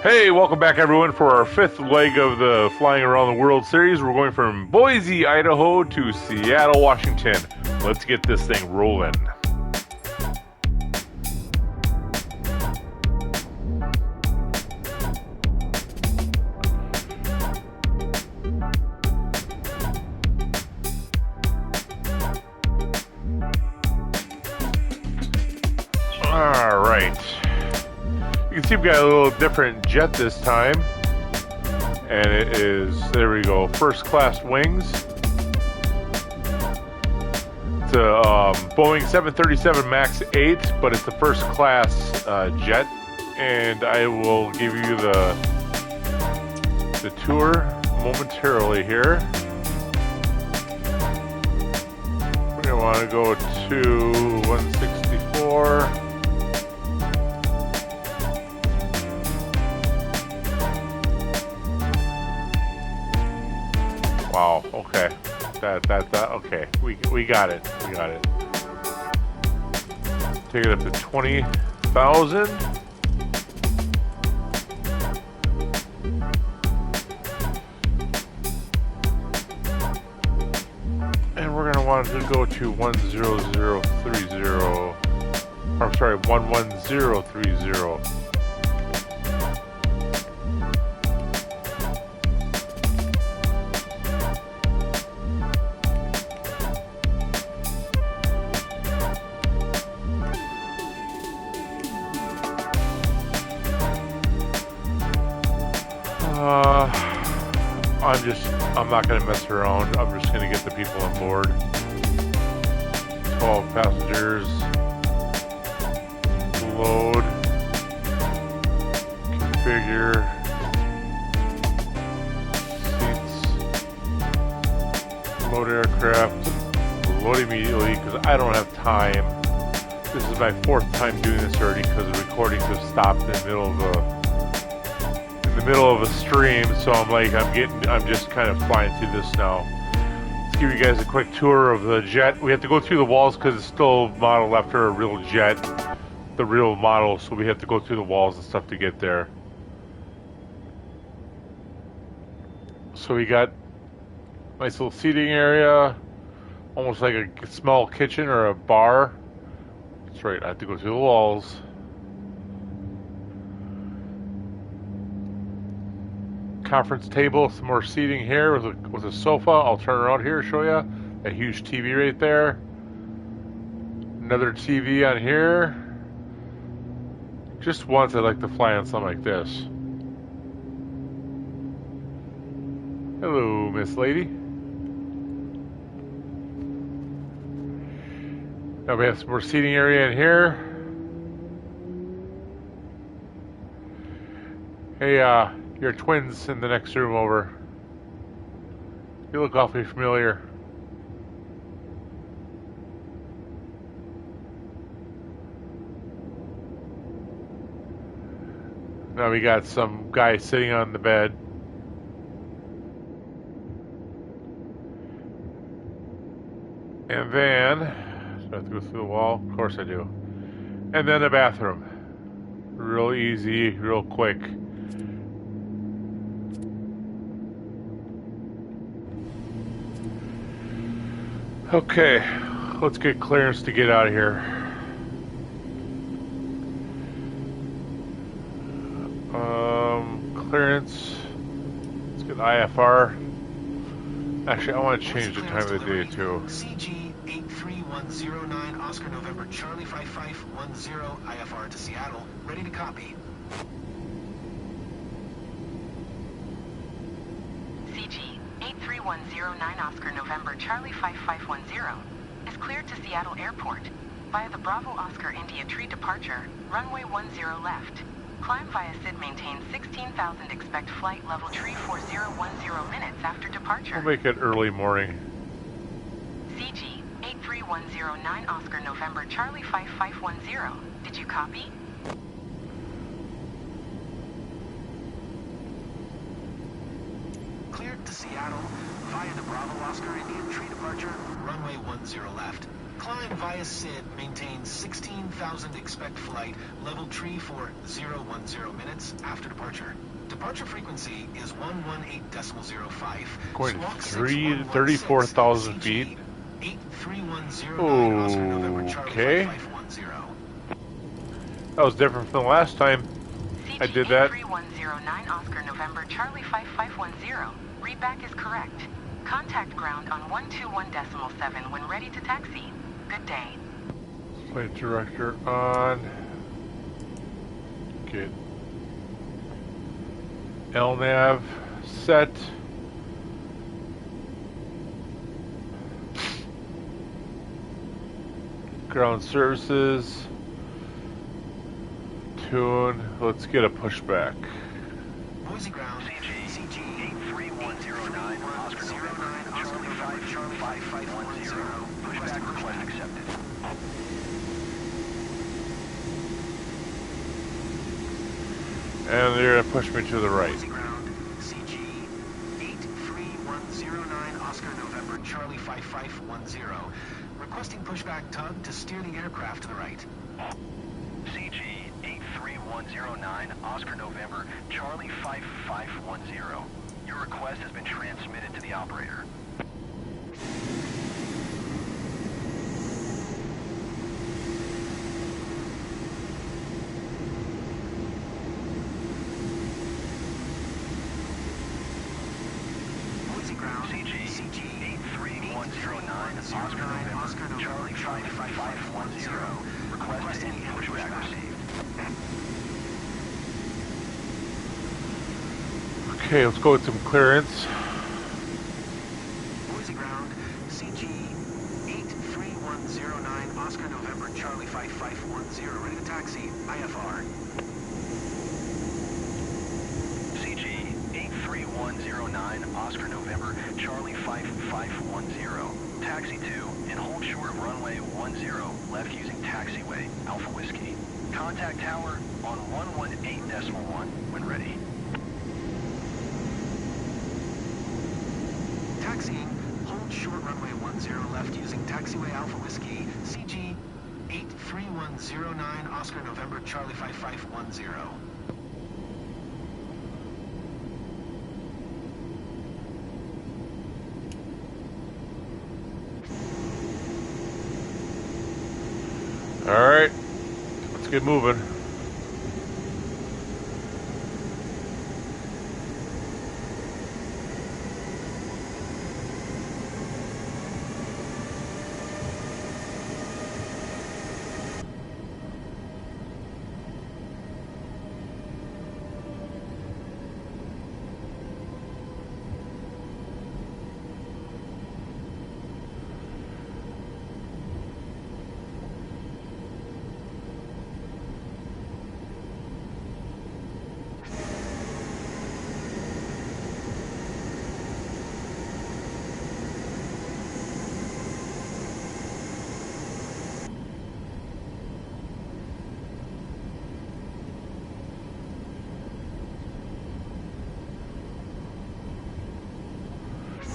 Hey, welcome back everyone for our fifth leg of the Flying Around the World series. We're going from Boise, Idaho to Seattle, Washington. Let's get this thing rolling. Alright. You can see we've got a little different jet this time. And it is, there we go, first class wings. It's a Boeing 737 MAX 8, but it's the first class jet. And I will give you the tour momentarily here. We're going to want to go to 164. Wow, okay. That, okay. We got it. We got it. Take it up to 20,000. And we're gonna want to go to 10030. I'm sorry, 11030. I'm not going to mess around. I'm just going to get the people on board. 12 passengers. Load. Configure. Seats. Load aircraft. Load immediately because I don't have time. This is my fourth time doing this already because the recordings have stopped in the middle of a stream, so I'm just kind of flying through this now. Let's give you guys a quick tour of the jet. We have to go through the walls because it's still modeled after a real jet, the real model, so we have to go through the walls and stuff to get there. So we got a nice little seating area, almost like a small kitchen or a bar. That's right, I have to go through the walls. Conference table, some more seating here with a sofa. I'll turn around here, show you a huge TV right there. Another TV on here. Just once I'd like to fly on something like this. Hello, Miss Lady. Now we have some more seating area in here. Hey, your twins in the next room over. You look awfully familiar. Now we got some guy sitting on the bed. And then, do I have to go through the wall? Of course I do. And then the bathroom. Real easy, real quick. Okay, let's get clearance to get out of here. Clearance. Let's get IFR. Actually, I want to change the time of the day too. CG 83109 Oscar November Charlie 5510 IFR to Seattle. Ready to copy. CG 83109 Oscar November Charlie 5510 is cleared to Seattle Airport via the Bravo Oscar India Tree departure, runway 10 left. Climb via SID maintain 16,000, expect flight level tree 4010 minutes after departure. We'll make it early morning. CG 83109 Oscar November Charlie 5510. Did you copy? Cleared to Seattle via the Bravo Oscar India Tree departure, runway 10 left. Climb via SID maintains 16,000 expect flight, level tree for 010 minutes after departure. Departure frequency is 118.05. Going Squawk to 6116, 34,000 feet. CG 83109 Oscar November Charlie Okay. 5510. That was different from the last time I did that. 3109 Oscar November Charlie 5510. Readback is correct. Contact ground on 121.7 when ready to taxi. Good day. Flight director on. Get LNAV set. Ground services. Tune. Let's get a pushback. Boise ground, CG 83109 Oscar November Charlie 5510. Pushback request accepted. And they're gonna push me to the right. Boise ground, CG 83109 Oscar November Charlie 5510. Requesting pushback tug to steer the aircraft to the right. CG 83109 Oscar November Charlie 5510. Your request has been transmitted to the operator. Boise ground, CG 83109 Oscar November Charlie 5510. Request and pushback received. Okay, let's go with some clearance. Boise ground, CG 83109 Oscar November Charlie 5510. Ready to taxi, IFR. CG 83109 Oscar November Charlie 5510. Taxi to and hold short of runway 10 left using taxiway Alpha Whiskey. Contact tower on 118.1 when ready. Taxiing, hold short runway 10 left using taxiway Alpha Whiskey, CG 83109 Oscar November Charlie 5510. Alright, let's get moving.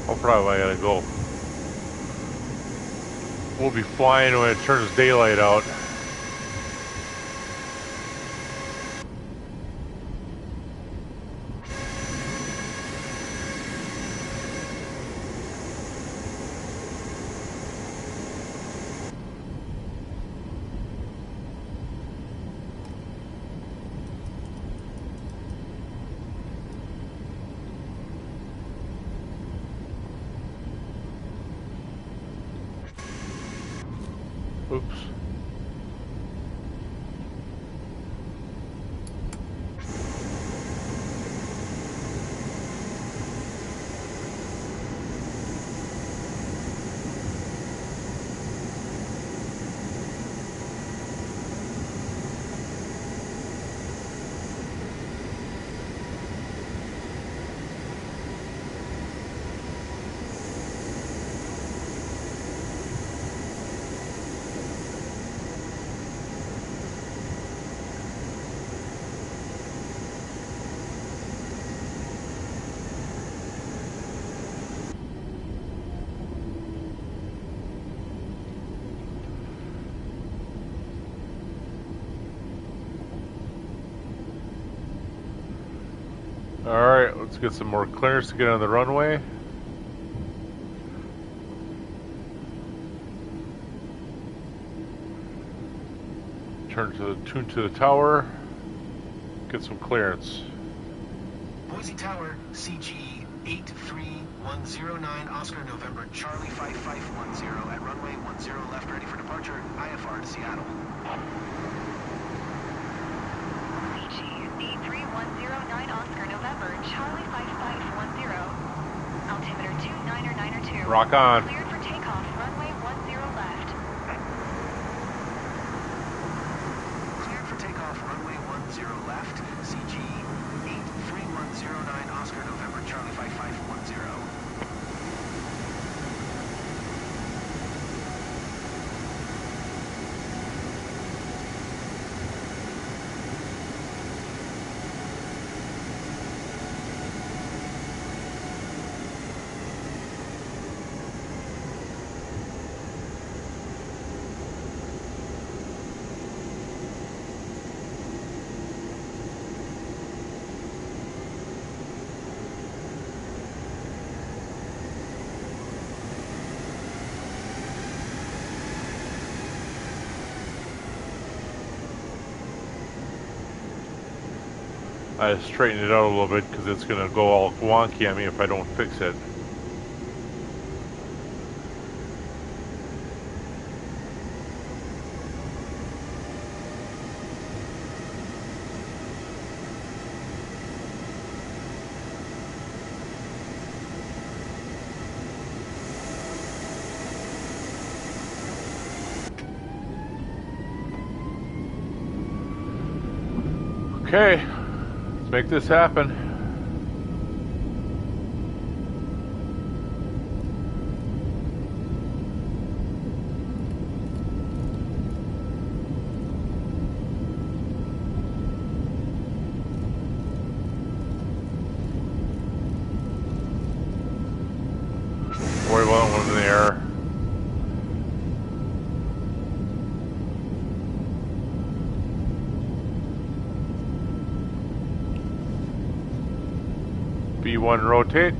How far I gotta go? We'll be flying when it turns daylight out. Oops. Alright, let's get some more clearance to get on the runway. Tune to the tower. Get some clearance. Boise Tower, CG 83109, Oscar November, Charlie 5510 at runway 10 left, ready for departure, IFR to Seattle. CG 83109, Oscar November, Charlie 5510. Altimeter 29er 2. Rock on. Cleared for takeoff, runway 10 left. Cleared for takeoff, runway 10 left, CG 83109, Oscar November, Charlie 5510. I straighten it out a little bit because it's going to go all wonky on me if I don't fix it. Okay. Make this happen. Worry about one in the air. B1 rotate.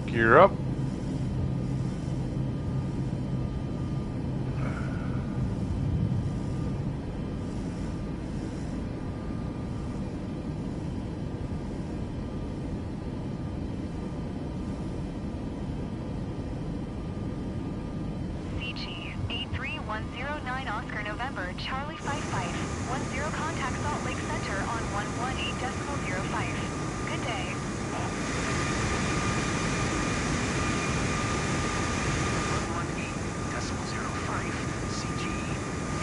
Gear up. CG 83109, Oscar November, Charlie 5510, contact Salt Lake Center on 118.05. Good day. 118.05, CG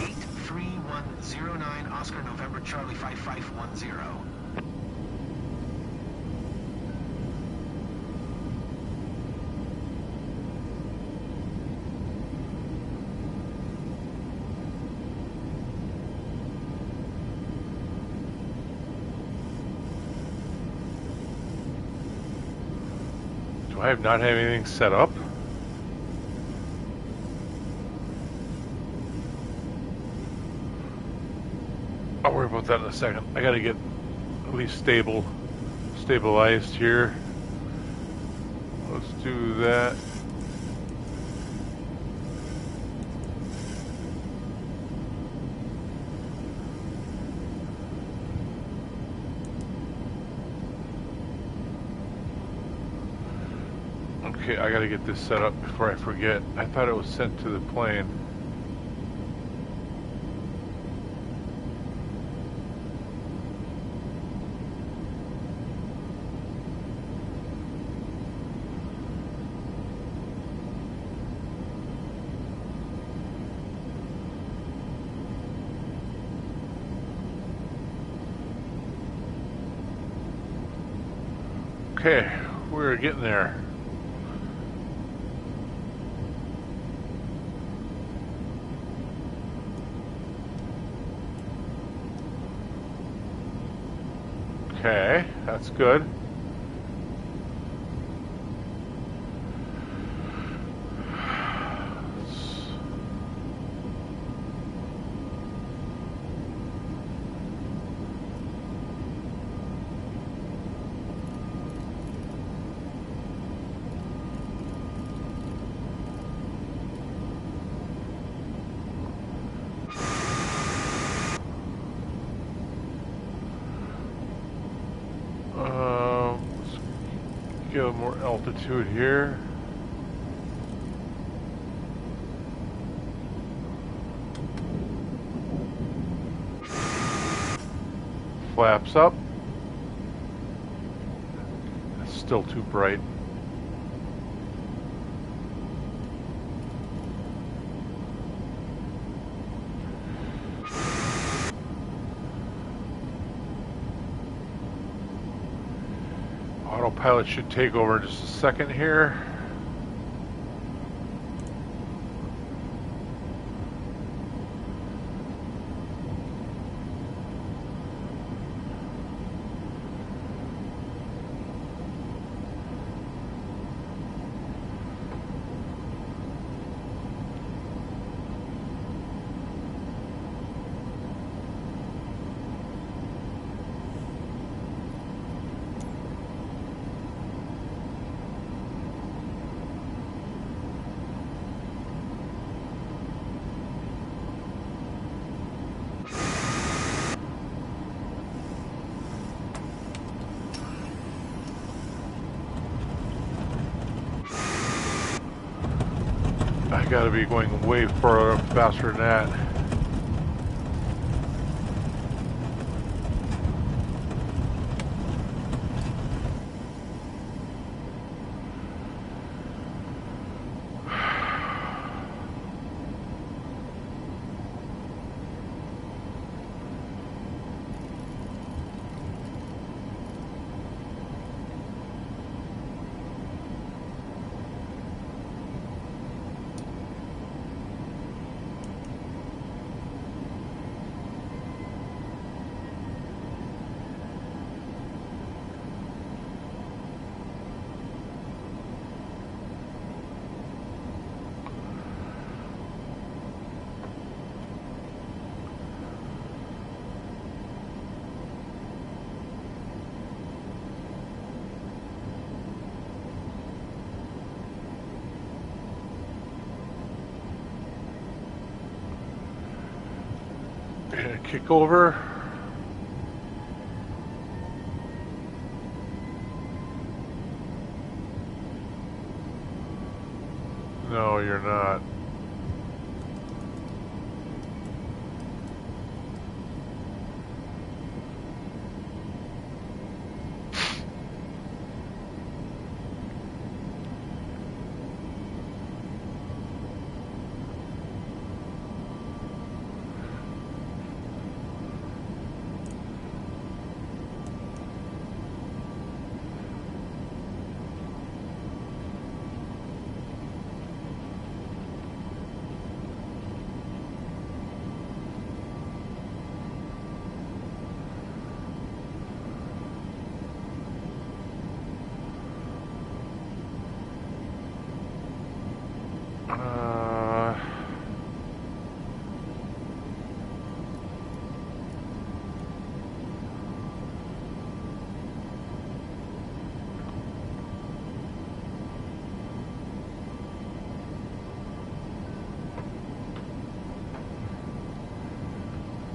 83109, Oscar November, Charlie 5510. Do I not have anything set up? I'll worry about that in a second. I gotta get at least stabilized here. Let's do that. Okay, I gotta get this set up before I forget. I thought it was sent to the plane. Okay, we're getting there. Okay, that's good. Let's get a more altitude here. Flaps up. It's still too bright. Autopilot should take over in just a second here. I gotta be going way further faster than that. And kick over. No, you're not.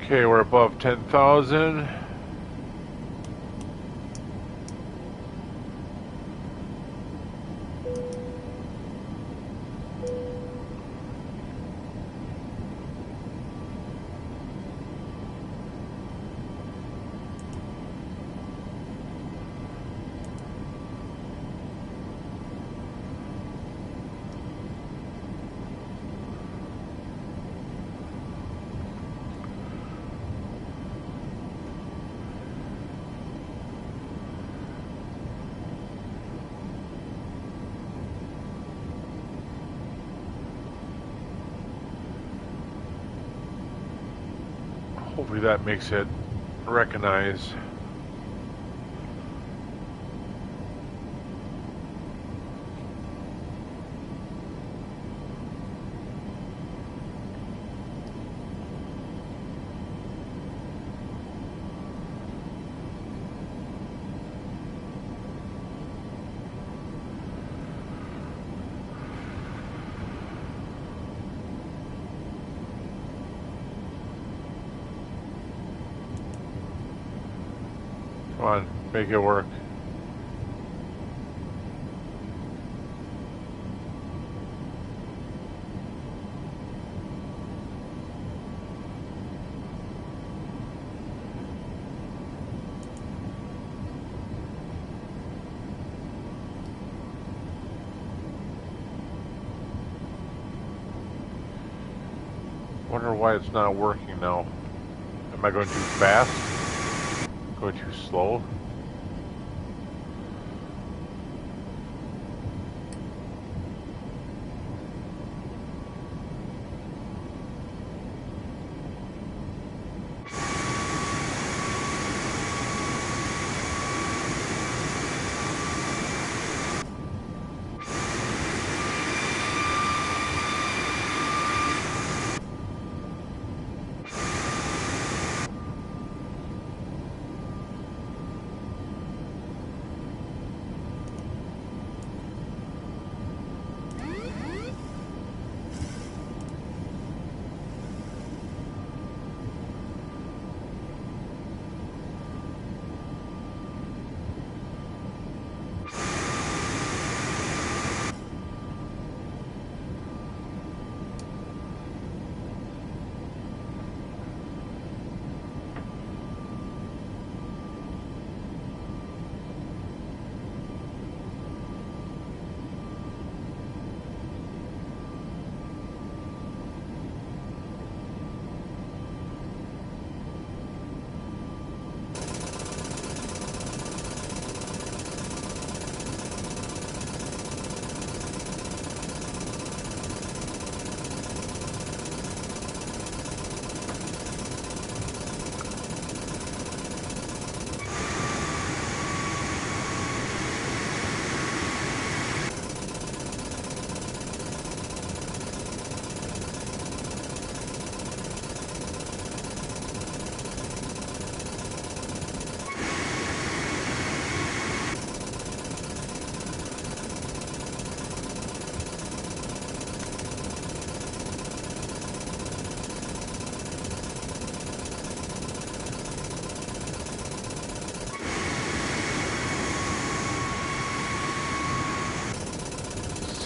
Okay, we're above 10,000. Hopefully that makes it recognize. Come on. Make it work. Wonder why it's not working now. Am I going too fast? Going too slow?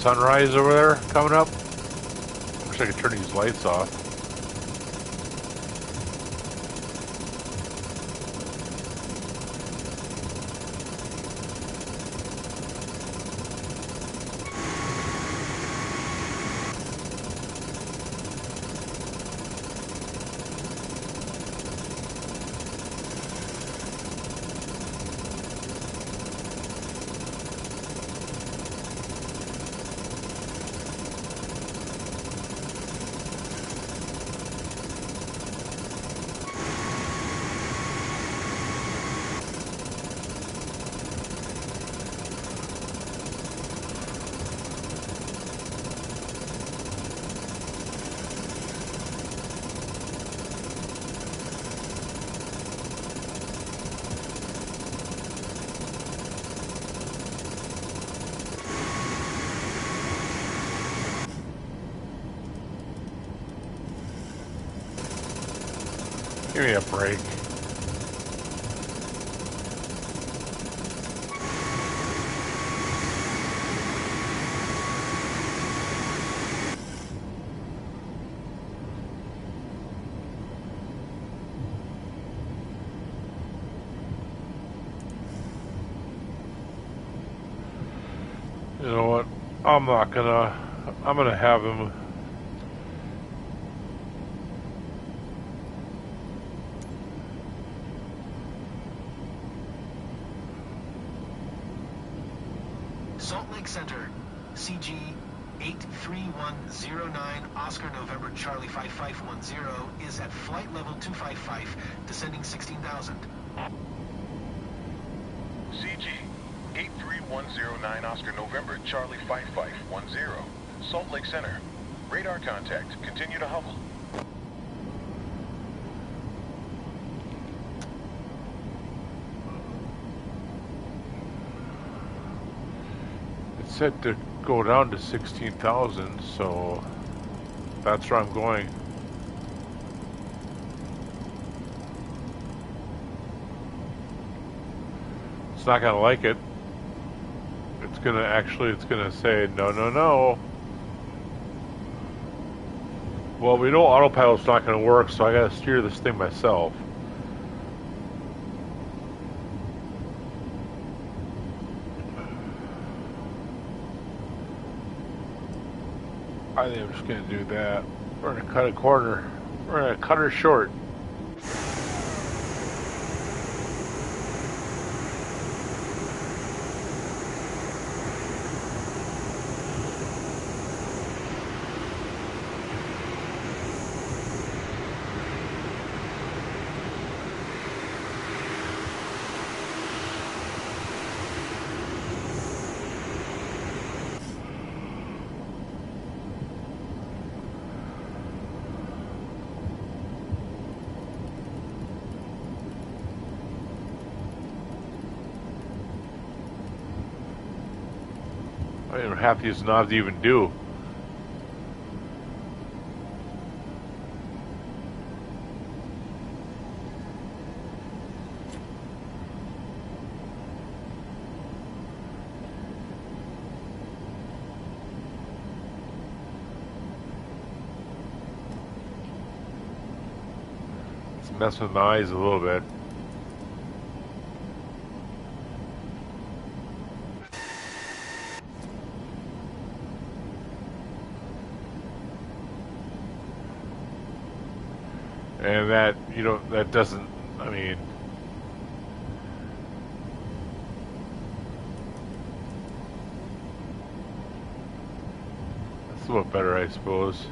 Sunrise over there coming up. Wish I could turn these lights off. Give me a break. You know what? I'm gonna have him. Salt Lake Center, CG 83109 Oscar November Charlie 5510 is at flight level 255, descending 16,000. CG 83109 Oscar November Charlie 5510 Salt Lake Center. Radar contact. Continue to hover. It said to go down to 16,000, so that's where I'm going. It's not gonna like it. It's gonna say no, no, no. Well, we know autopilot's not gonna work, so I gotta steer this thing myself. I think I'm just gonna do that. We're gonna cut a corner. We're gonna cut her short. I don't know half these knobs even do. It's messing with my eyes a little bit. And that, you know, that doesn't, I mean, that's a little better, I suppose.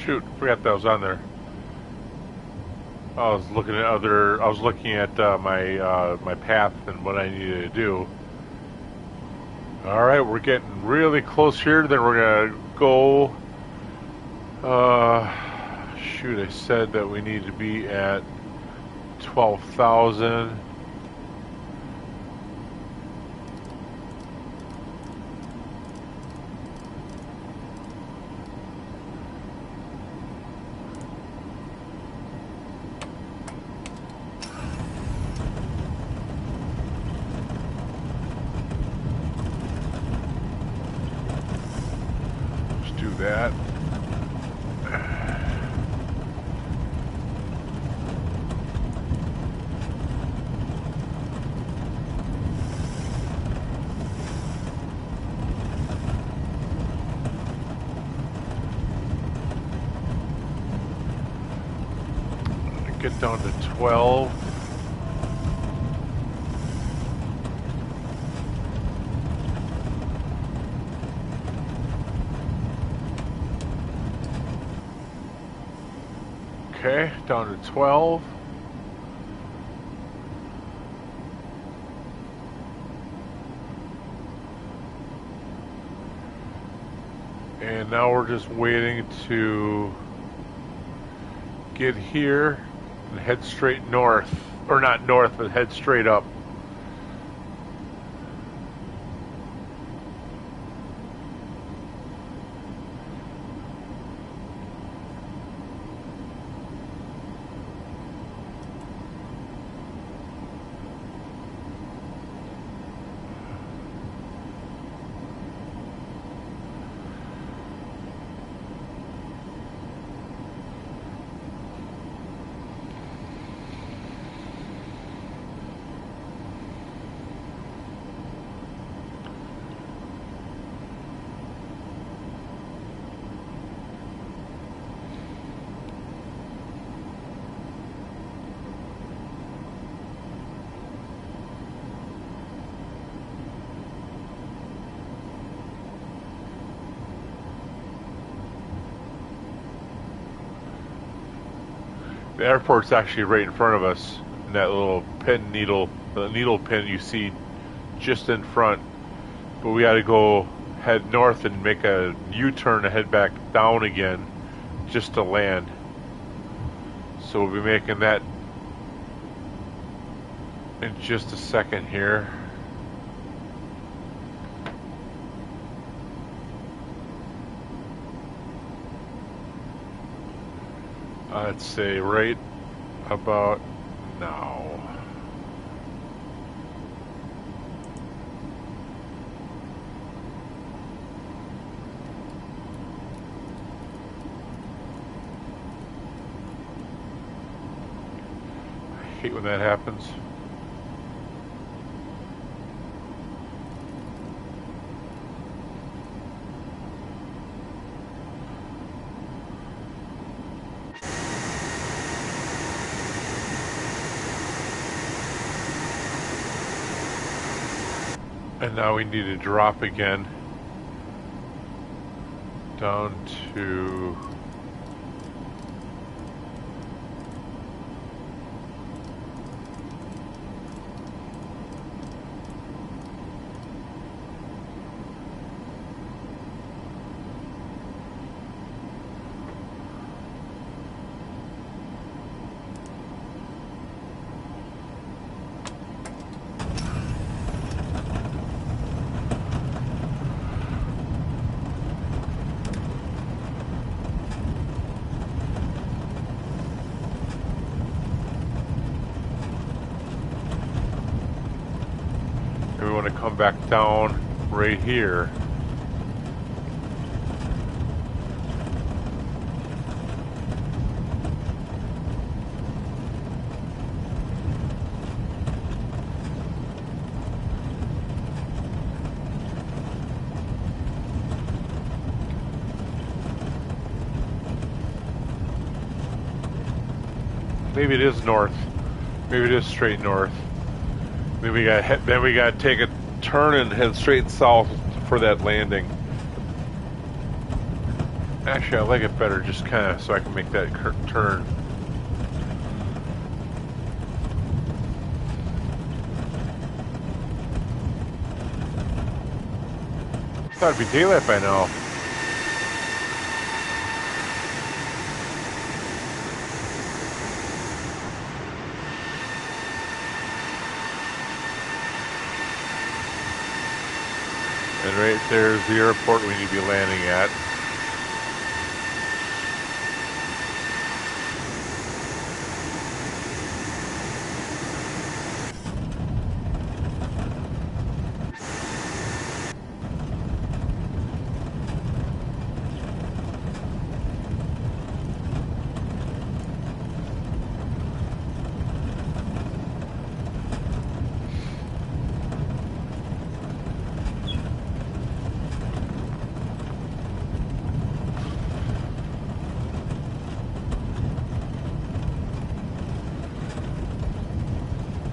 Shoot, forgot that was on there. I was looking at my path and what I needed to do. All right, we're getting really close here. Then we're gonna go. Shoot, I said that we need to be at 12,000. That. Get down to 12. Okay, down to 12. And now we're just waiting to get here and head straight north. Or not north, but head straight up. The airport's actually right in front of us. And that little pin needle, the needle pin you see just in front. But we got to go head north and make a U-turn to head back down again just to land. So we'll be making that in just a second here. I'd say right about now. I hate when that happens. And now we need to drop again down to come back down right here. Maybe it is north. Maybe it is straight north. Then we got to take a turn and head straight south for that landing. Actually, I like it better just kind of so I can make that turn. I thought it'd be daylight by now. And right there's the airport we need to be landing at.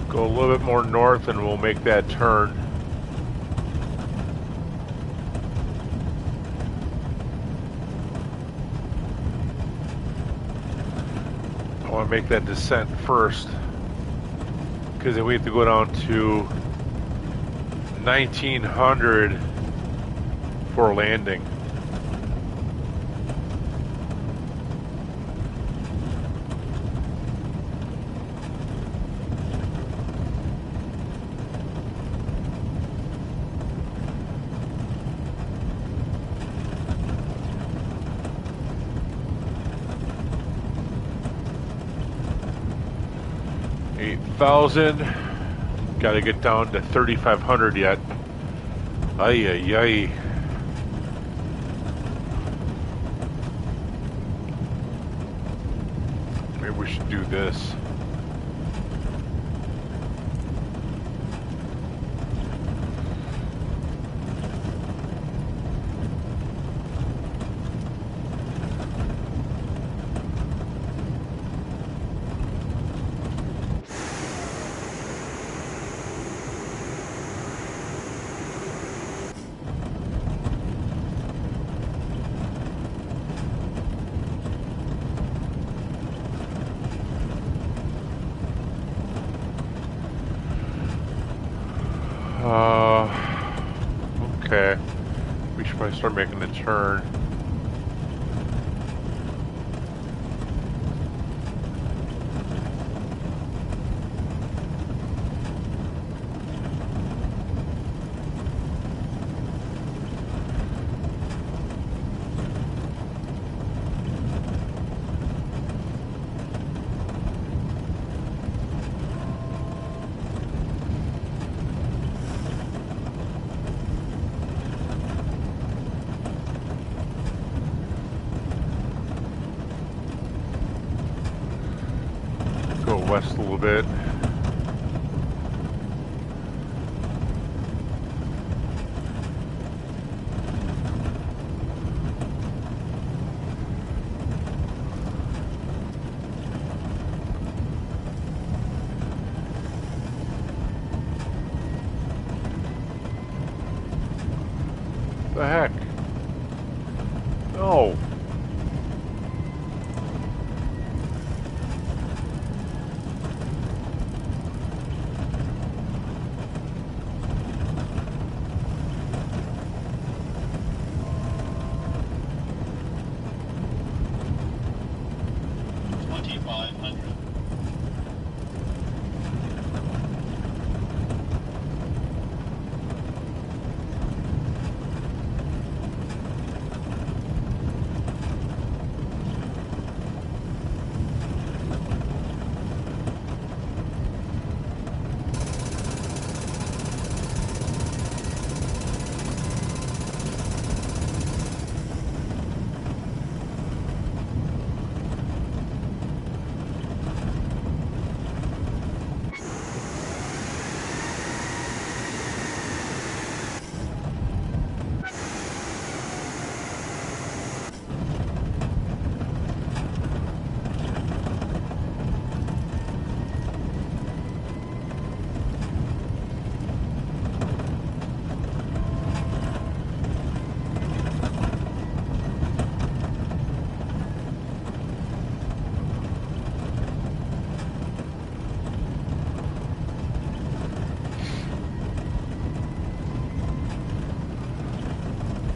Go a little bit more north and we'll make that turn. I want to make that descent first because then we have to go down to 1900 for landing. 4,000. Got to get down to 3,500 yet. Ay, ay, ay. Maybe we should do this. Okay. We should probably start making the turn. Go west a little bit. The heck? No.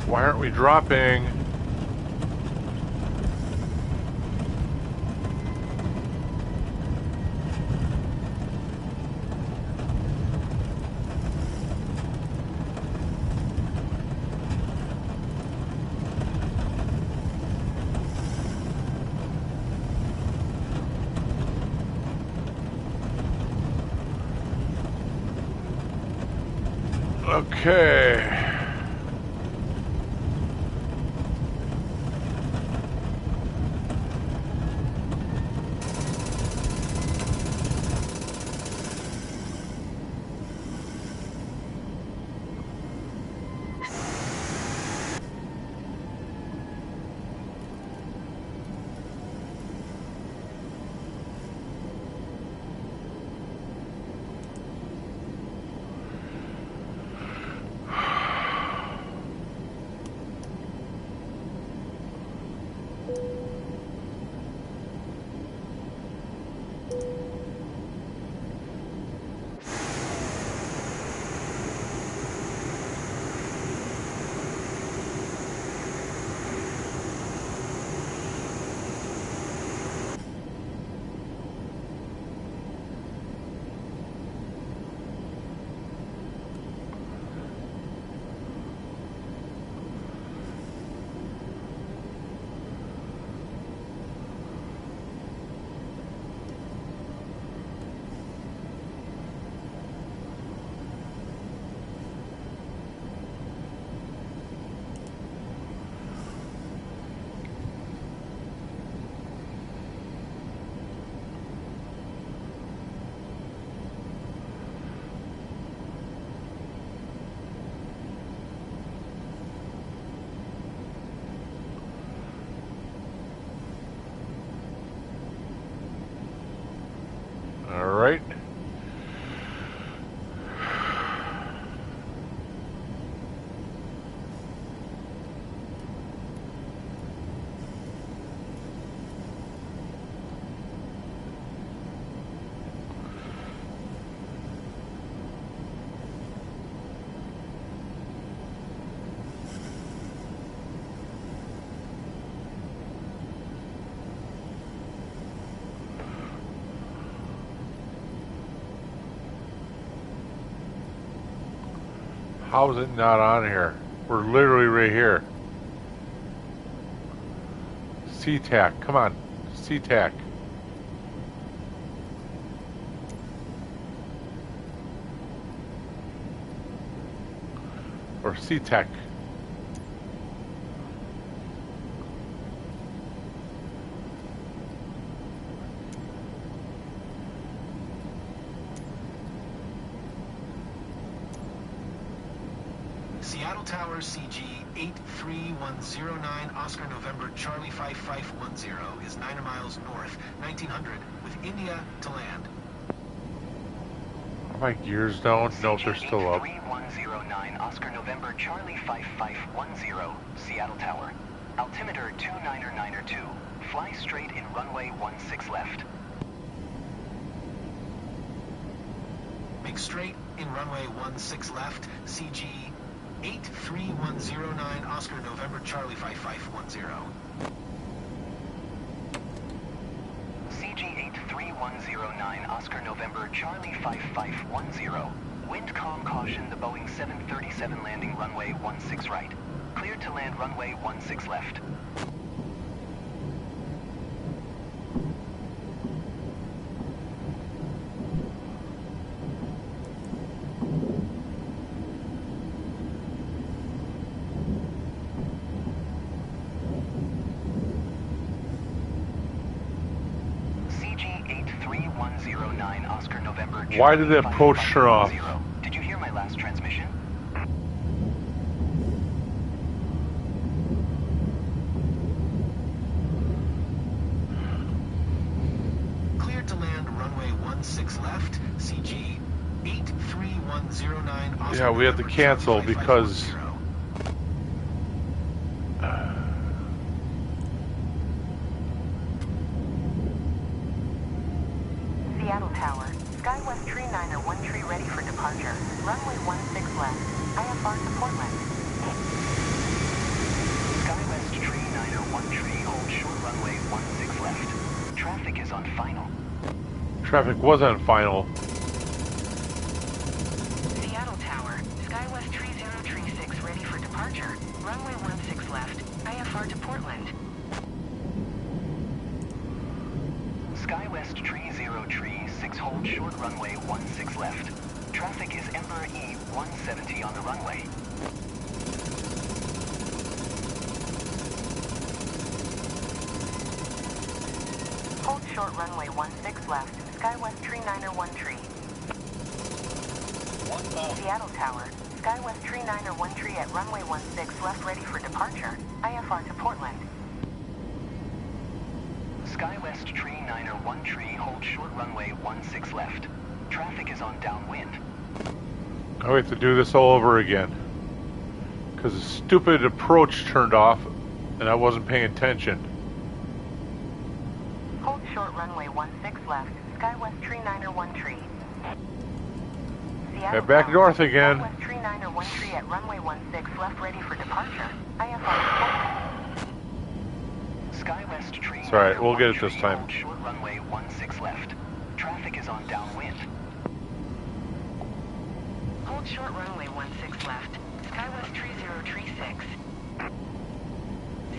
Why aren't we dropping? Okay. How is it not on here? We're literally right here. SeaTac, come on, SeaTac. Or SeaTac. Seattle Tower CG 83109 Oscar November Charlie 5510 is 9 miles north, 1900, with India to land. Are my gears down? Nope, they're still up. 3109 Oscar November Charlie 5510 Seattle Tower. Altimeter 29902. Fly straight in runway 16 left. Make straight in runway 16 left, CG 83109 Oscar November Charlie 5510. CG 83109 Oscar November Charlie 5510. Wind calm caution, the Boeing 737 landing runway 16 right. Cleared to land runway 16 left. Why did the approach turn off? Did you hear my last transmission? Cleared to land runway 16 left, CG 83109 Oscar. Yeah, we had to cancel because Seattle Tower. SkyWest Tree 901 tree ready for departure. Runway 16 left. IFR to Portland. SkyWest Tree 901 tree hold short runway 16 left. Traffic is on final. traffic was on final. Seattle Tower. SkyWest Tree 036 ready for departure. Runway 16 left. IFR to Portland. SkyWest Tree 036 hold short runway 16 left. Traffic is Ember E 170 on the runway. Hold short runway 16 left. SkyWest Tree 901 tree. Seattle Tower. SkyWest Tree 901 tree at runway 16 left ready for departure. IFR to Portland. SkyWest Tree 901 tree hold short runway 16 left. Traffic is on downwind. I have to do this all over again because the stupid approach turned off and I wasn't paying attention. Hold short runway 16 left. SkyWest Tree 901 tree. Seattle Head back Tower. north again. SkyWest Tree 901 tree at runway 16 left ready for departure. IFR to Portland. SkyWest Tree. It's alright, we'll get it this time. Hold short runway 16 left. Traffic is on downwind. Hold short runway 16 left. SkyWest Tree 036.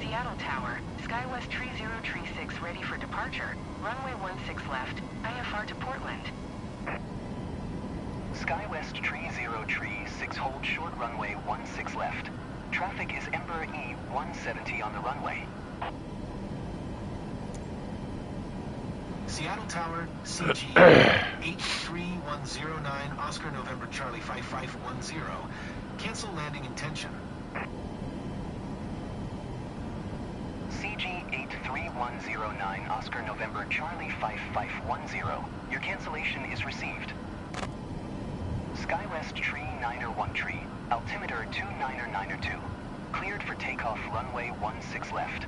Seattle Tower. SkyWest Tree 036 ready for departure. Runway 16 left. IFR to Portland. SkyWest Tree 036 hold short runway 16 left. Traffic is Ember E 170 on the runway. Seattle Tower, CG 83109 Oscar November Charlie 5510. Cancel landing intention. CG 83109 Oscar November Charlie 5510. Your cancellation is received. SkyWest Tree 901 tree. Altimeter 29902. Cleared for takeoff runway 16 left.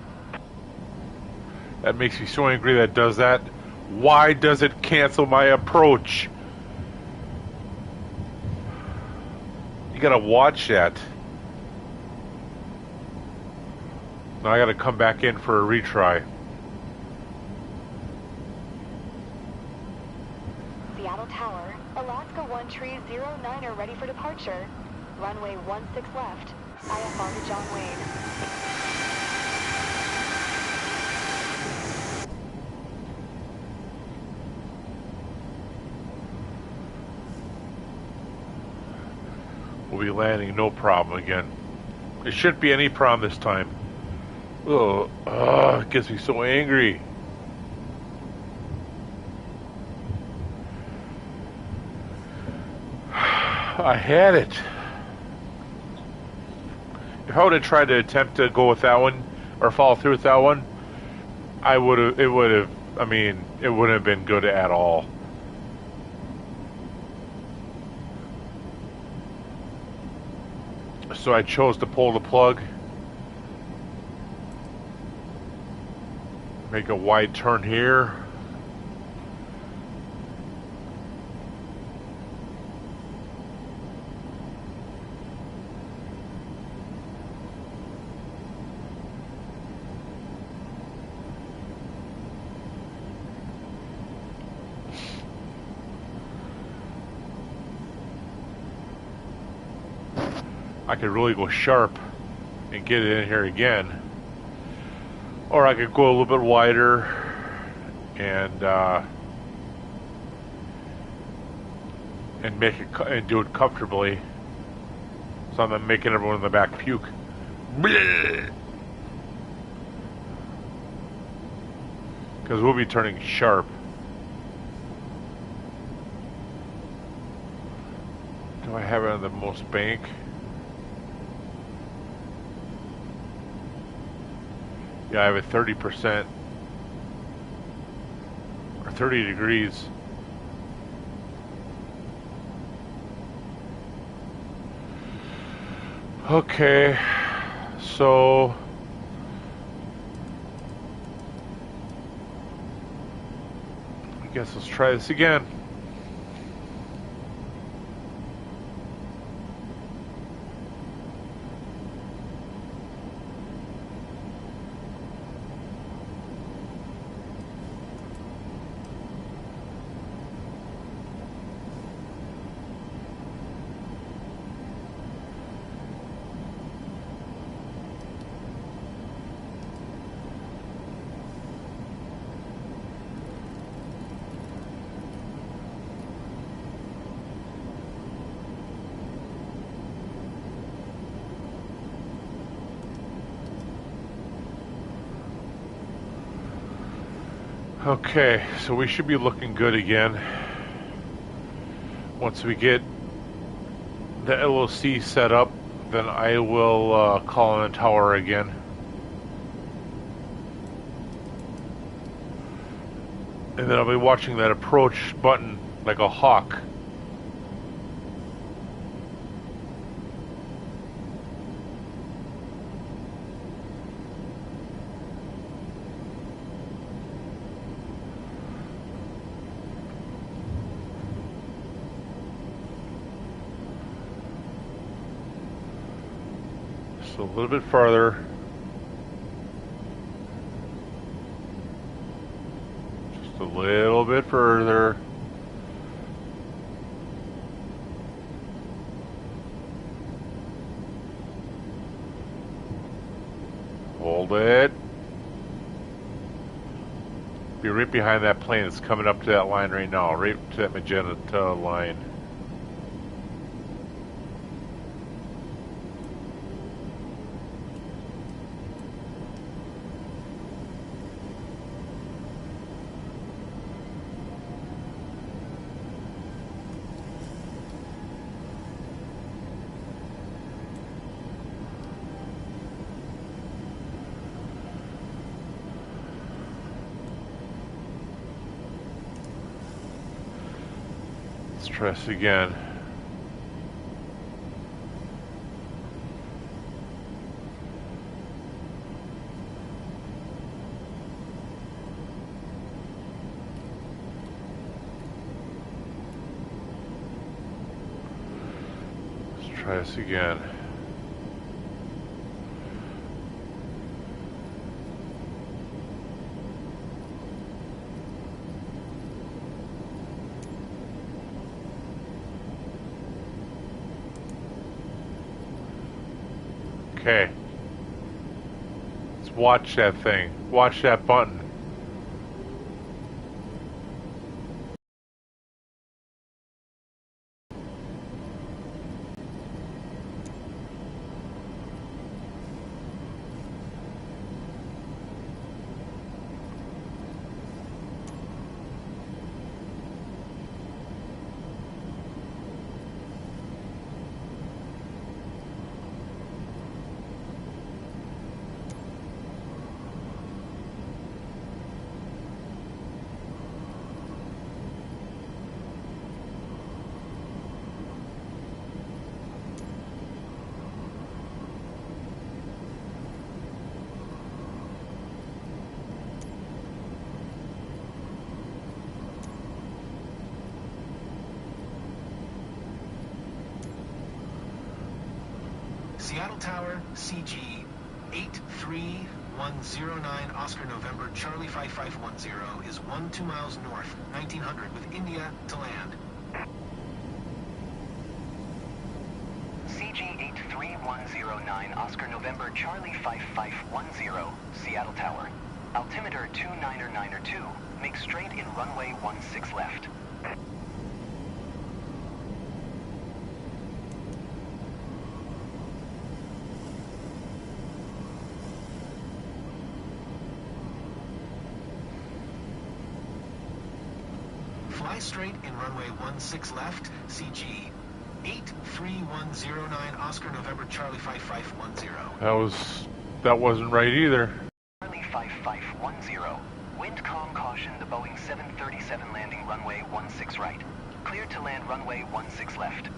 That makes me so angry that it does that. Why does it cancel my approach? You gotta watch that. Now I gotta come back in for a retry. Seattle Tower, Alaska 1 tree 09 are ready for departure. Runway 16 left. IFR to John Wayne. We'll be landing no problem again. It shouldn't be any problem this time. Oh, it gets me so angry. I had it. If I would have tried to attempt to go with that one or follow through with that one, it wouldn't have been good at all. So I chose to pull the plug, make a wide turn here. I could really go sharp and get it in here again, or I could go a little bit wider and make it and do it comfortably, so I'm not making everyone in the back puke. Because we'll be turning sharp. Do I have it on the most bank? Yeah, I have it 30% or 30 degrees. Okay, so I guess let's try this again. Okay, so we should be looking good again once we get the LOC set up. Then I will call on the tower again. And then I'll be watching that approach button like a hawk. A little bit farther. Just a little bit further. Hold it. Be right behind that plane that's coming up to that line right now, right to that magenta line. Let's try this again. Let's try this again. Okay. Let's watch that thing. Watch that button. Seattle Tower, CG 83109 Oscar November Charlie 5510 is 2 miles north, 1900 with India to land. CG 83109 Oscar November Charlie 5510, Seattle Tower. Altimeter 299er2, make straight in runway 16 left. Fly straight in runway 16 left, CG 83109 Oscar November Charlie 5510. That wasn't right either. Charlie 5510. Wind calm caution, the Boeing 737 landing runway 16 right. Cleared to land runway 16 left.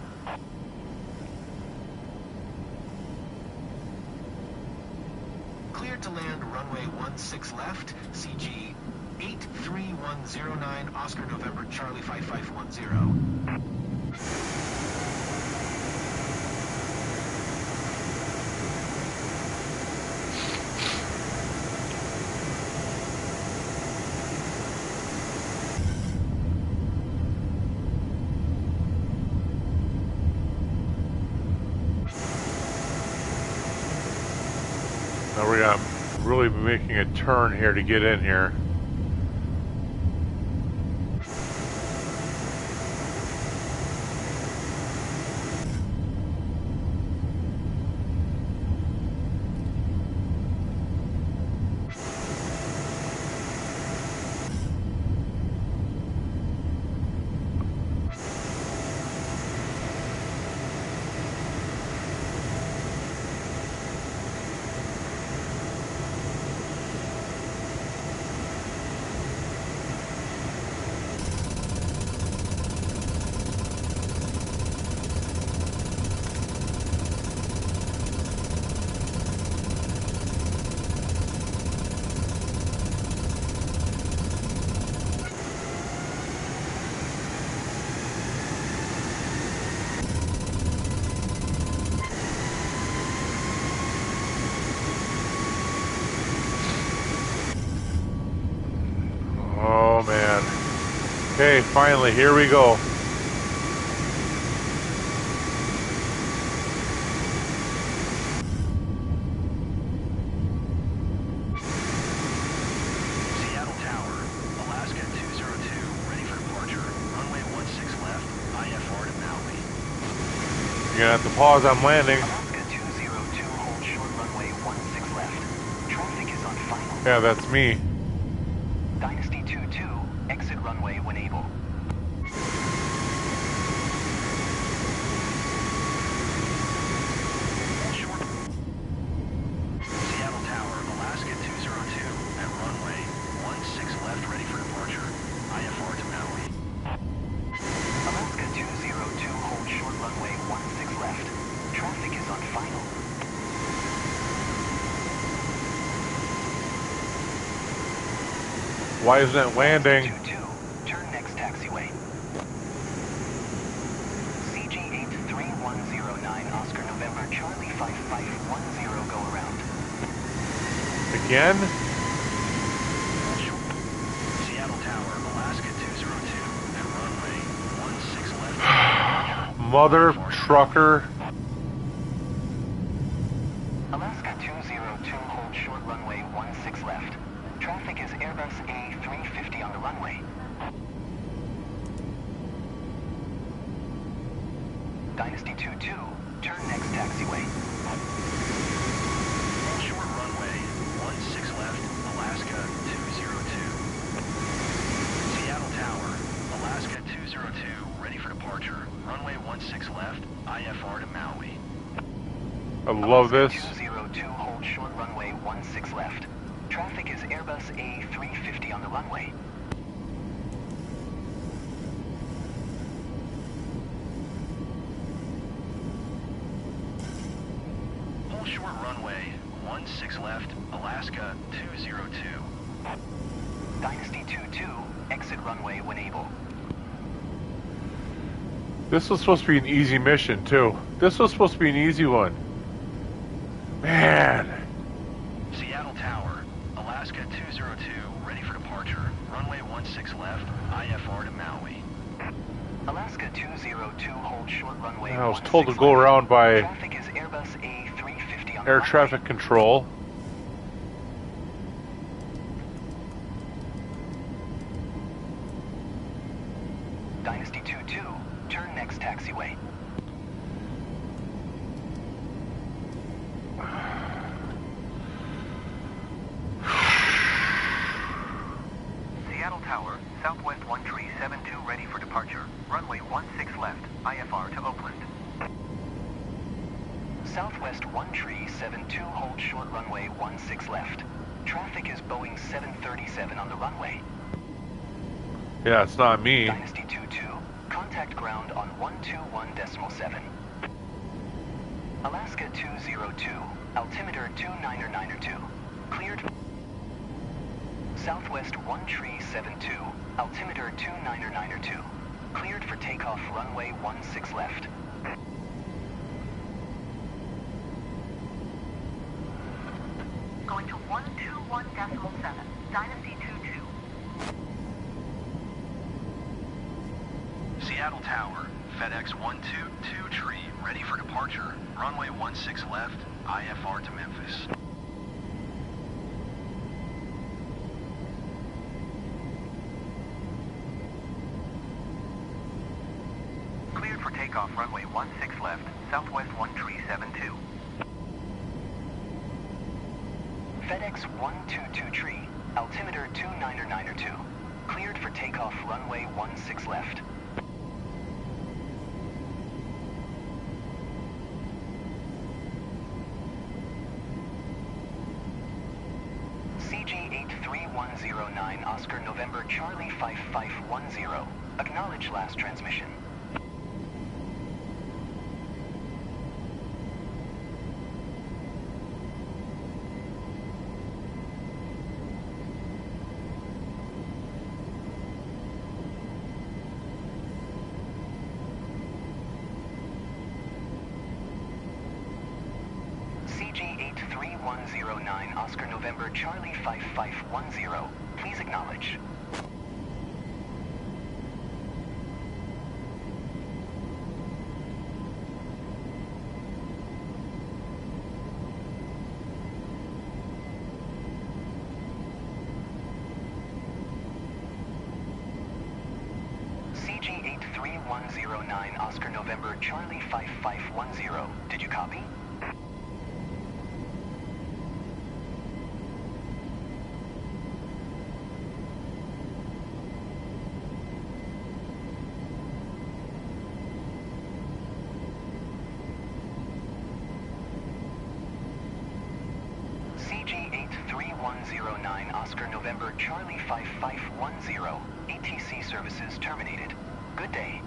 Cleared to land runway 16 left, CG 83109 Oscar November Charlie 5510. Now we're gonna really be making a turn here to get in here. Oh man. Okay, finally, here we go. Seattle Tower, Alaska 202, ready for departure. Runway 16 left, IFR to Maui. You're gonna have to pause on landing. Alaska 202, hold short runway 16 left. Traffic is on final. Yeah, that's me. Dynasty 22, exit runway when able. Seattle Tower, Alaska 202, at runway 16 left, ready for departure. IFR to Maui. Alaska 202, hold short runway 16 left. Traffic is on final. Why isn't it landing? 22, turn next taxiway. CG 83109 Oscar November Charlie 5510, go around. Again? Seattle Tower, Alaska 202, at runway 16 left. Mother trucker. Alaska Airbus A350 on the runway. Dynasty 22, turn next taxiway. Short runway, 16 left, Alaska 202. Seattle Tower, Alaska 202, ready for departure. Runway 16 left, IFR to Maui. I love this. 202, hold short runway 16 left. Traffic is Airbus A350 on the runway. Hold short runway 16 left, Alaska 202. Dynasty 22, exit runway when able. This was supposed to be an easy mission, too. This was supposed to be an easy one. Man. Seattle Tower, Alaska 202, ready for departure. Runway 16 left, IFR to Maui. Alaska 202, hold short runway. I was told to go around by Traffic is Airbus A350 on air the traffic control. Dynasty 22, turn next taxiway. Seattle Tower, Southwest 1372, ready for departure. Runway 16 left, IFR to Oakland. Southwest 1372, hold short runway 16 left. Traffic is Boeing 737 on the runway. Yeah, it's not me. Dynasty 22, contact ground on 121.7. Alaska 202, altimeter 29902, cleared. Southwest 1372, altimeter 29902, cleared for takeoff runway 16 left. Going to 121.7, Dynasty 22. Seattle Tower, FedEx 122 tree, ready for departure. Runway 16 left, IFR to Memphis. Cleared for takeoff, runway 16 left, Southwest 1372. FedEx 122 tree, altimeter 29902. Cleared for takeoff, runway 16 left. CG 83109, Oscar November Charlie 5510. Acknowledge last transmission. CG 83109, Oscar November Charlie 5510. Please acknowledge. CG 83109, Oscar November Charlie 5510. Did you copy? CG 83109, Oscar November Charlie 5510. ATC services terminated. Good day.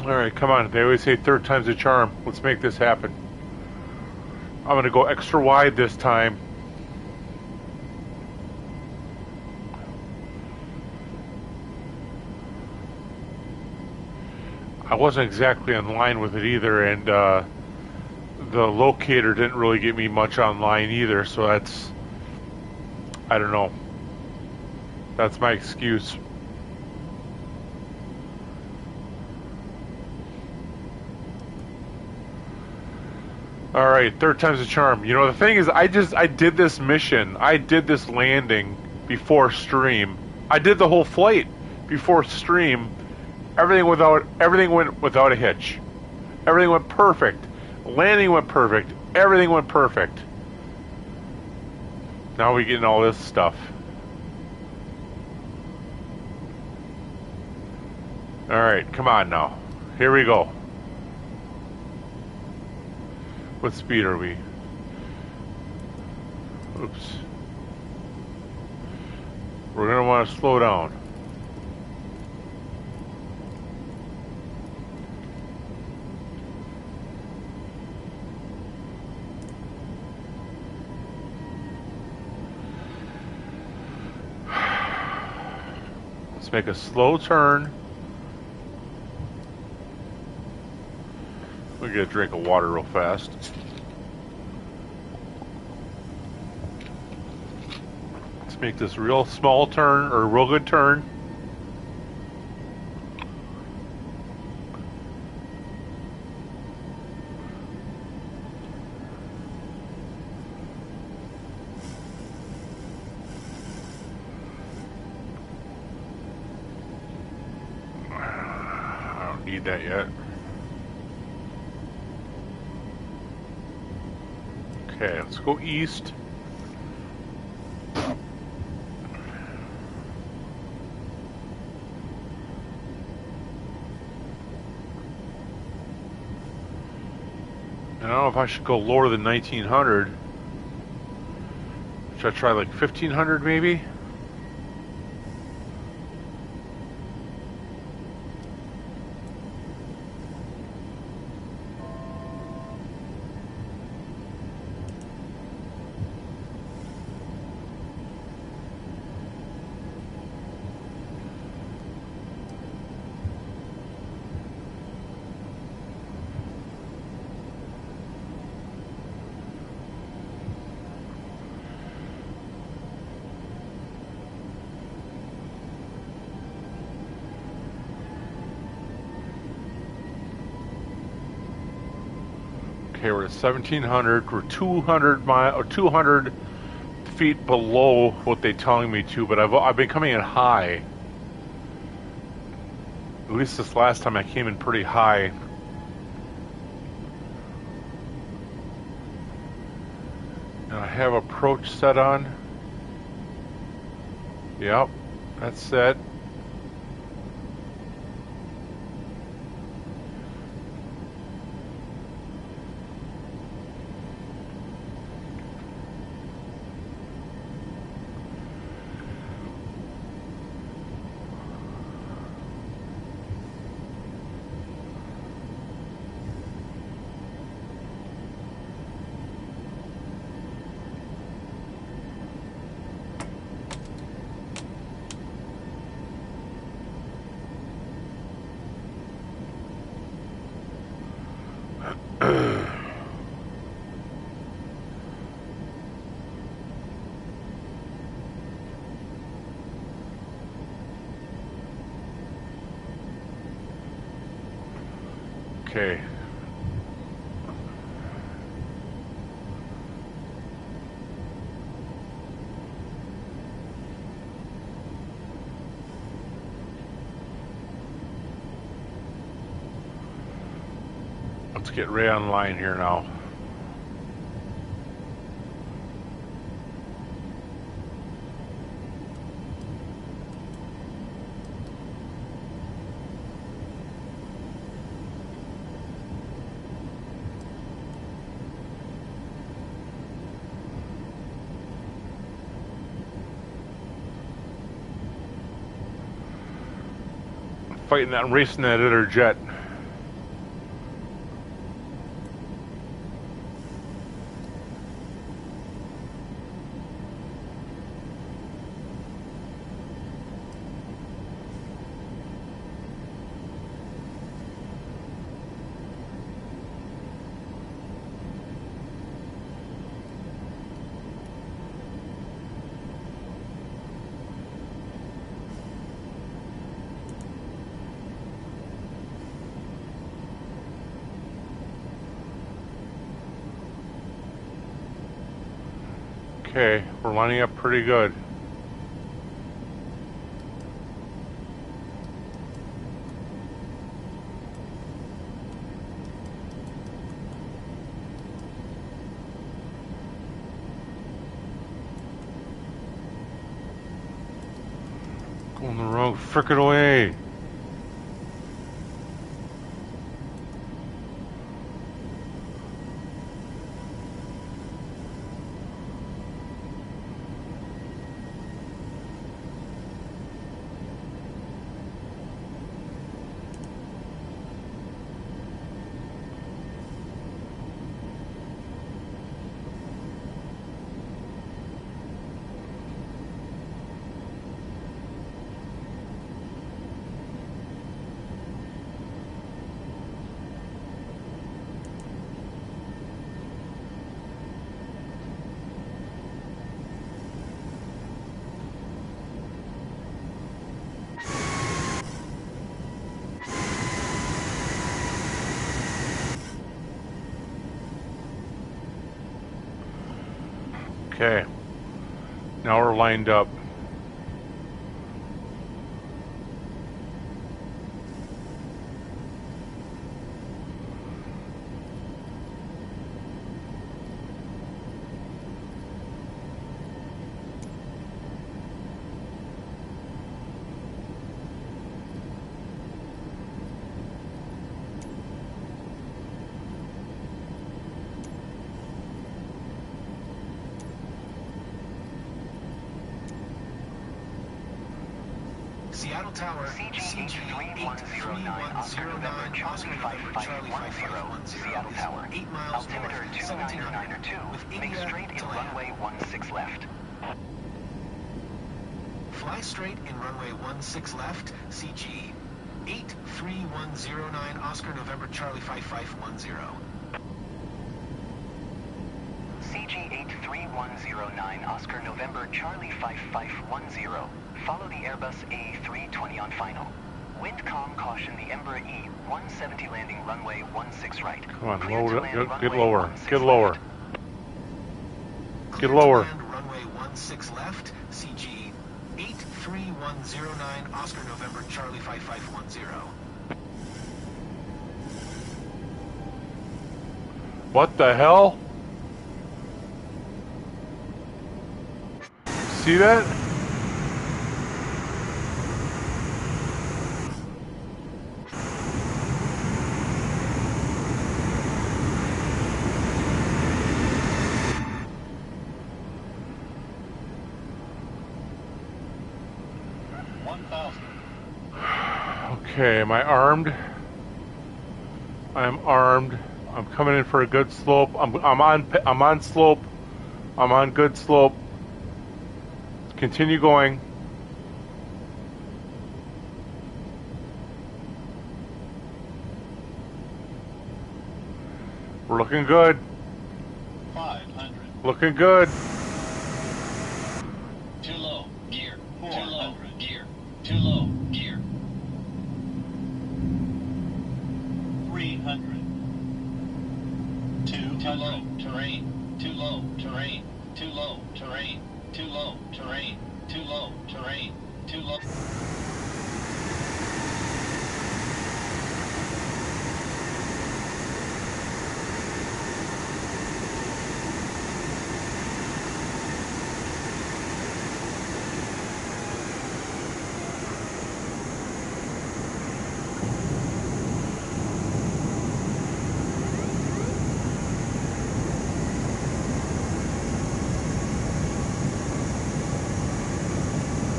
Alright, come on. They always say third time's a charm. Let's make this happen. I'm going to go extra wide this time. I wasn't exactly in line with it either, and the locator didn't really get me much online either, so that's, I don't know. That's my excuse. All right, third time's a charm. You know, the thing is, I did this mission. I did this landing before stream. I did the whole flight before stream. Everything went without a hitch. Everything went perfect. Landing went perfect. Everything went perfect. Now we're getting all this stuff. All right, come on now. Here we go. What speed are we? Oops. We're gonna want to slow down. Let's make a slow turn. We'll get a drink of water real fast. Let's make this real small turn, or a real good turn. I don't need that yet. Okay, let's go east. I don't know if I should go lower than 1900. Should I try like 1500 maybe? Okay, we're at 1700. We're 200 feet below what they're telling me to, but I've been coming in high. At least this last time I came in pretty high. And I have approach set on. Yep, that's set. Okay. Let's get Ray online here now. Fighting that, racing that other jet. Okay, we're lining up pretty good. Going the wrong frickin' way. Okay, now we're lined up. Seattle Tower, CG 3109, Oscar November, Charlie 5510, Seattle Tower. 8 miles Altimeter north, 2992, with make India straight in to land. runway 16 left. Fly straight in runway 16 left, CG 83109, Oscar November, Charlie 5510. CG 83109, Oscar November, Charlie 5510. Follow the Airbus A320 on final. Wind calm, caution the Embraer E170 landing runway 16 right. Come on, Clear to lower, land get runway lower, 16 get lower. left. Clear to lower. land runway 16 left, CG 83109, Oscar November, Charlie 5510. What the hell? See that? Okay, am I armed? I'm armed. I'm coming in for a good slope. I'm on slope. I'm on good slope. Continue going. We're looking good. 500. Looking good. Too low. Gear. 400. Gear. Too low. Gear. 300. Too low. Terrain. Too low. Terrain. Too low. Terrain. Too low. Terrain. Too low. Terrain. Too low.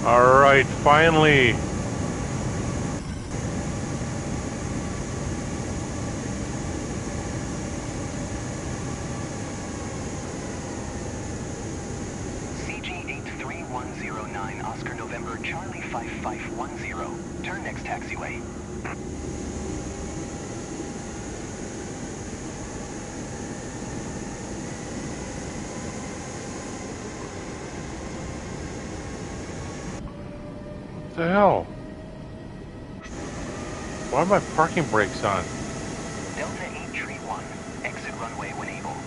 All right, finally. CG 83109, Oscar November, Charlie 5510. Turn next taxiway. What the hell? Why are my parking brakes on? Delta 831, exit runway when able.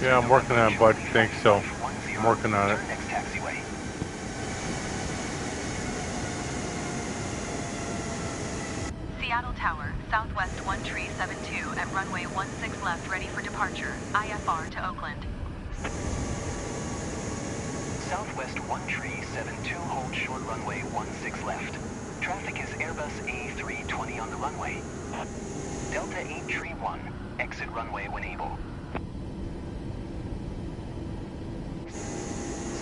Yeah, I'm working on it, bud. Thanks, so. I'm working on it. Next taxiway. Seattle Tower, Southwest 1372 at runway 16 left, ready for departure. IFR to Oakland. Southwest 1372, hold short runway 16 left. Traffic is Airbus A320 on the runway. Delta 831, exit runway when able.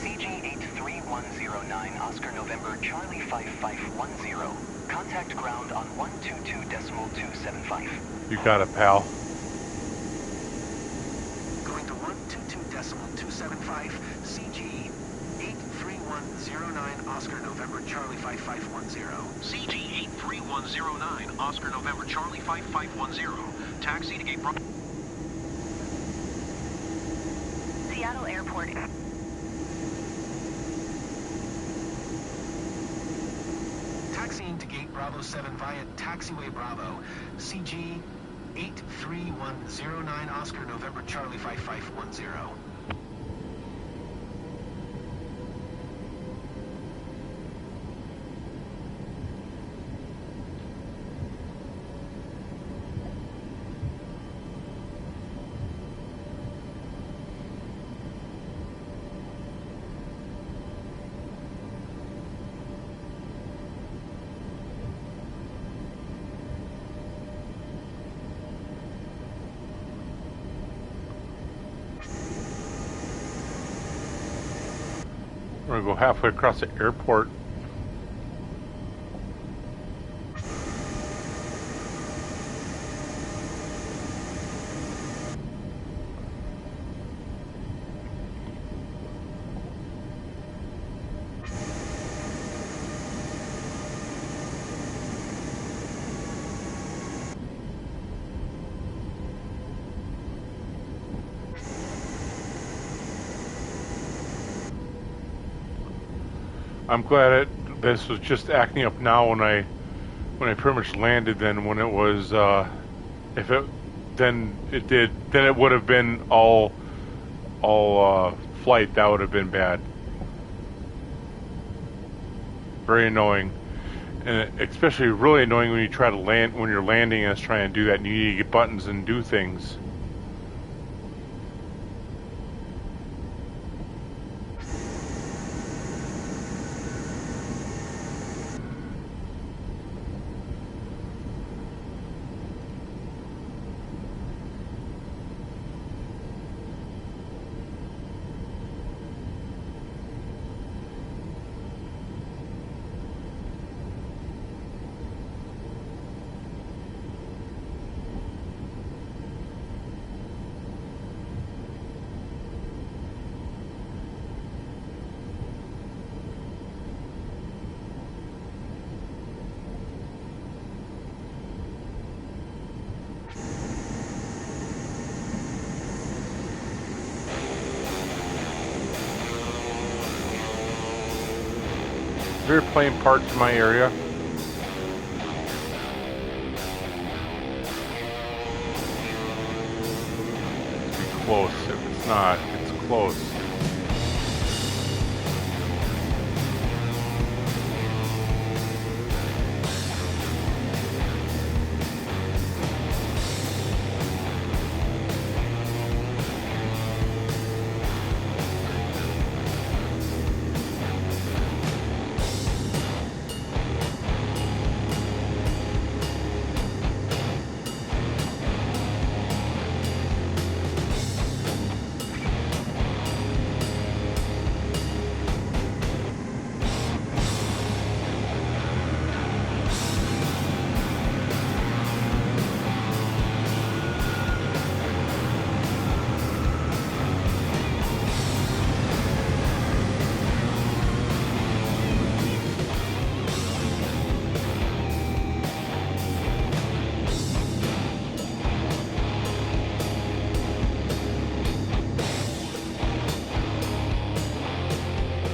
CG 83109, Oscar November, Charlie 5510. Contact ground on 122.275. You got it, pal. Going to 122.275, CG 83109, Oscar November, Charlie 5510. CG 83109, Oscar November, Charlie 5510. Taxi to gate Bravo. Seattle Airport. Taxiing to gate Bravo 7 via taxiway Bravo, CG 83109, Oscar November, Charlie 5510. We're gonna go halfway across the airport. I'm glad this was just acting up now when I pretty much landed. Then when it was if it then it would have been all flight. That would have been bad. Very annoying, and especially really annoying when you try to land when you're landing and it's trying to do that and you need to get buttons and do things. They're playing parts in my area. It's close. If it's not, it's close.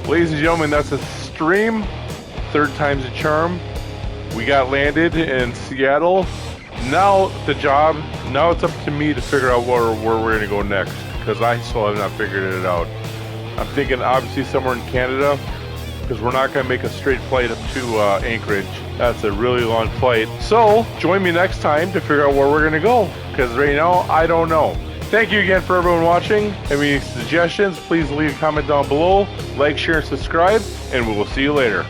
Ladies and gentlemen, that's a stream. Third time's a charm. We got landed in Seattle. Now it's up to me to figure out where we're going to go next. because I still have not figured it out. I'm thinking obviously somewhere in Canada, because we're not going to make a straight flight up to Anchorage. That's a really long flight. So join me next time to figure out where we're going to go, because right now I don't know. Thank you again for everyone watching. Have any suggestions, please leave a comment down below. Like, share, and subscribe, and we will see you later.